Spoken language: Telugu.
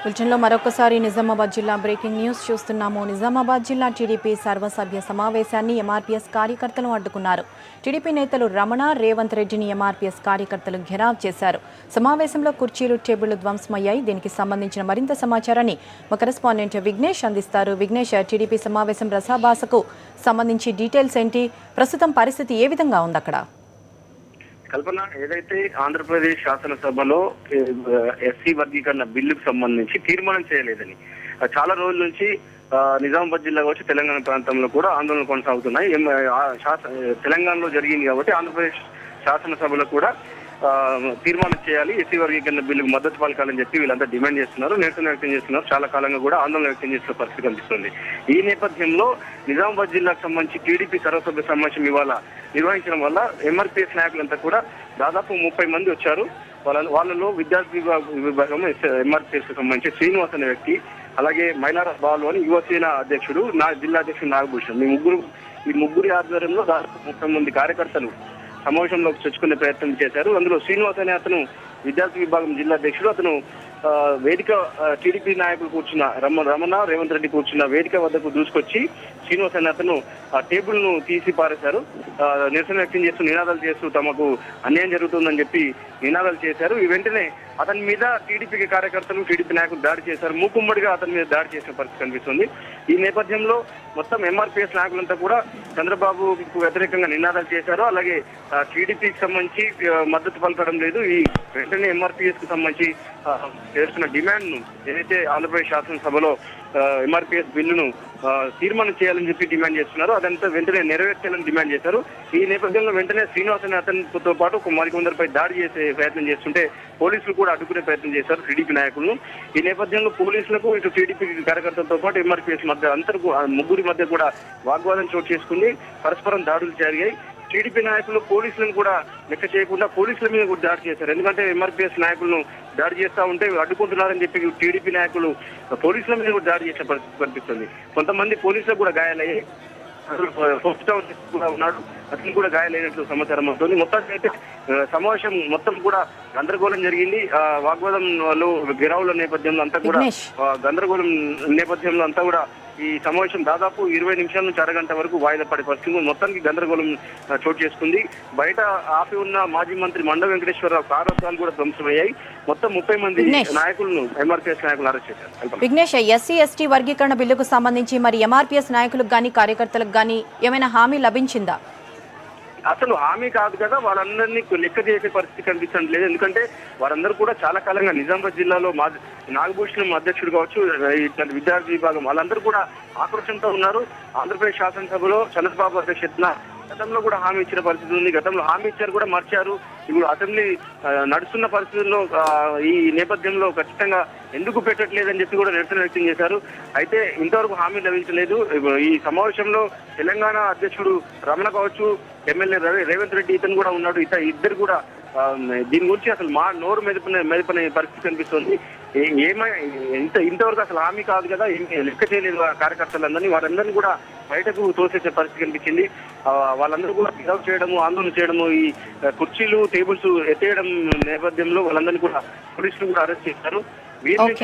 బులెటిన్లో మరొకసారి నిజామాబాద్ జిల్లా బ్రేకింగ్ న్యూస్ చూస్తున్నాము. నిజామాబాద్ జిల్లా టీడీపీ సర్వసభ్య సమావేశాన్ని ఎంఆర్పీఎస్ కార్యకర్తలు అడ్డుకున్నారు. టీడీపీ నేతలు రమణ, రేవంత్ రెడ్డిని ఎంఆర్పీఎస్ కార్యకర్తలు ఘెరావ్ చేశారు. సమావేశంలో కుర్చీలు, టేబుళ్లు ధ్వంసమయ్యాయి. దీనికి సంబంధించిన మరింత సమాచారాన్ని మా కరెస్పాండెంట్ విఘ్నేష్ అందిస్తారు. విఘ్నేష్, టీడీపీ సమావేశం రసాభాసకు సంబంధించి డీటెయిల్స్ ఏంటి? ప్రస్తుతం పరిస్థితి ఏ విధంగా ఉంది అక్కడ? కల్పన, ఏదైతే ఆంధ్రప్రదేశ్ శాసనసభలో ఎస్సీ వర్గీకరణ బిల్లుకు సంబంధించి తీర్మానం చేయలేదని చాలా రోజుల నుంచి నిజామాబాద్ జిల్లా కావచ్చు, తెలంగాణ ప్రాంతంలో కూడా ఆందోళనలు కొనసాగుతున్నాయి. తెలంగాణలో జరిగింది కాబట్టి ఆంధ్రప్రదేశ్ శాసనసభలో కూడా తీర్మానం చేయాలి, ఎస్సీ వర్గీకరణ బిల్లుకు మద్దతు పలకాలని చెప్పి వీళ్ళంతా డిమాండ్ చేస్తున్నారు, నిరసన వ్యక్తం చేస్తున్నారు. చాలా కాలంగా కూడా ఆందోళన వ్యక్తం చేస్తున్న పరిస్థితి కనిపిస్తుంది. ఈ నేపథ్యంలో నిజామాబాద్ జిల్లాకు సంబంధించి టీడీపీ సర్వసభ్య సమావేశం ఇవాళ నిర్వహించడం వల్ల ఎంఆర్పీఎస్ నాయకులంతా కూడా దాదాపు 30 మంది వచ్చారు. వాళ్ళలో విద్యార్థి విభాగం ఎంఆర్పీఎస్ కు సంబంధించి శ్రీనివాస్ అనే వ్యక్తి, అలాగే మైలార బాలు అని యువసేన అధ్యక్షుడు, జిల్లా అధ్యక్షుడు నాగభూషణ్, ఈ ముగ్గురి ఆధ్వర్యంలో దాదాపు 30 మంది కార్యకర్తలు సమావేశంలోకి చొచ్చుకునే ప్రయత్నం చేశారు. అందులో శ్రీనివాస్ అనే అతను విద్యార్థి విభాగం జిల్లా అధ్యక్షుడు. అతను వేదిక టీడీపీ నాయకులు కూర్చున్న రమణ, రేవంత్ రెడ్డి కూర్చున్న వేదిక వద్దకు దూసుకొచ్చి శ్రీనివాస్ అనే అతను ఆ టేబుల్ ను తీసి పారేశారు. నిరసన వ్యక్తం చేస్తూ నినాదాలు చేస్తూ తమకు అన్యాయం జరుగుతుందని చెప్పి నినాదాలు చేశారు. ఈ వెంటనే అతని మీద టీడీపీ కార్యకర్తలు, టీడీపీ నాయకులు దాడి చేశారు. మూకుమ్మడిగా అతని మీద దాడి చేసిన పరిస్థితి కనిపిస్తుంది. ఈ నేపథ్యంలో మొత్తం ఎంఆర్పీఎస్ నాయకులంతా కూడా చంద్రబాబుకు వ్యతిరేకంగా నినాదాలు చేశారు. అలాగే టీడీపీకి సంబంధించి మద్దతు పలకడం లేదు. ఈ వెంటనే ఎంఆర్పీఎస్ కు సంబంధించి చేస్తున్న డిమాండ్ ను, ఏదైతే ఆంధ్రప్రదేశ్ శాసనసభలో ఎంఆర్పీఎస్ బిల్లును తీర్మానం చేయాలని చెప్పి డిమాండ్ చేస్తున్నారు, అదంతా వెంటనే నెరవేర్చాలని డిమాండ్ చేశారు. ఈ నేపథ్యంలో వెంటనే శ్రీనివాస్ అనే అతనితో పాటు మరికొందరిపై దాడి చేసే ప్రయత్నం చేస్తుంటే పోలీసులు కూడా అడ్డుకునే ప్రయత్నం చేశారు టీడీపీ నాయకులను. ఈ నేపథ్యంలో పోలీసులకు, ఇటు టీడీపీ కార్యకర్తలతో పాటు ఎంఆర్పీఎస్ మధ్య ముగ్గురి మధ్య కూడా వాగ్వాదం చోటు చేసుకుంది. పరస్పరం దాడులు జరిగాయి. టీడీపీ నాయకులు పోలీసులను కూడా లెక్క చేయకుండా పోలీసుల మీద కూడా దాడి చేశారు. ఎందుకంటే ఎంఆర్పీఎస్ నాయకులను దాడి చేస్తా ఉంటే అడ్డుకుంటున్నారని చెప్పి టీడీపీ నాయకులు పోలీసుల మీద కూడా దాడి చేసిన పరిస్థితి కనిపిస్తుంది. కొంతమంది పోలీసులకు కూడా గాయాలయ్యాయి. కూడా ఉన్నాడు, అతను కూడా గాయాలైనట్లు సమాచారం అవుతుంది. మొత్తానికి అయితే సమావేశం మొత్తం కూడా గందరగోళం జరిగింది. వాగ్వాదంలో గిరావుల నేపథ్యంలో అంతా కూడా గందరగోళం నేపథ్యంలో అంతా కూడా ఈ సమావేశం దాదాపు 20 నిమిషాల నుంచి అరగంట వరకు వాయిదా పడే పరిస్థితి మొత్తానికి గందరగోళం చోటు చేసుకుంది. బయట ఆపి ఉన్న మాజీ మంత్రి మండ వెంకటేశ్వరరావు కారత్వాలు కూడా ధ్వంసమయ్యాయి. మొత్తం 30 మంది నాయకులను ఎంఆర్పీఎస్ నాయకులు అరెస్ట్ చేశారు. విఘ్నేష్, ఎస్సీ ఎస్టీ వర్గీకరణ బిల్లుకు సంబంధించి మరి ఎంఆర్పీఎస్ నాయకులకు కానీ కార్యకర్తలకు కానీ ఏమైనా హామీ లభించిందా? అసలు హామీ కాదు కదా, వాళ్ళందరినీ లెక్క చేసే పరిస్థితి కనిపించడం లేదు. ఎందుకంటే వారందరూ కూడా చాలా కాలంగా నిజామాబాద్ జిల్లాలో నాగభూషణం అధ్యక్షుడు కావచ్చు, విద్యార్థి విభాగం వాళ్ళందరూ కూడా ఆక్రోషంతో ఉన్నారు. ఆంధ్రప్రదేశ్ శాసనసభలో చంద్రబాబు అధ్యక్షతన గతంలో కూడా హామీ ఇచ్చిన పరిస్థితి ఉంది. గతంలో హామీ ఇచ్చారు కూడా మర్చారు. ఇప్పుడు అసెంబ్లీ నడుస్తున్న పరిస్థితుల్లో ఈ నేపథ్యంలో ఖచ్చితంగా ఎందుకు పెట్టట్లేదని చెప్పి కూడా నిరసన వ్యక్తం చేశారు. అయితే ఇంతవరకు హామీ లభించలేదు. ఈ సమావేశంలో తెలంగాణ అధ్యక్షుడు రమణ కావచ్చు, ఎమ్మెల్యే రేవంత్ రెడ్డి ఇతను కూడా ఉన్నాడు. ఇద్దరు కూడా దీని గురించి అసలు నోరు మెదపనే పరిస్థితి కనిపిస్తుంది. ఇంతవరకు అసలు హామీ కాదు కదా, లెక్క చేయలేదు కార్యకర్తలందరినీ, వారందరినీ కూడా బయటకు తోసేసే పరిస్థితి కనిపించింది. వాళ్ళందరూ కూడా గిరావ్ చేయడము, ఆందోళన చేయడము, ఈ కుర్చీలు, టేబుల్స్ ఎత్తేయడం నేపథ్యంలో వాళ్ళందరినీ కూడా పోలీసులు కూడా అరెస్ట్ చేశారు. వీరిని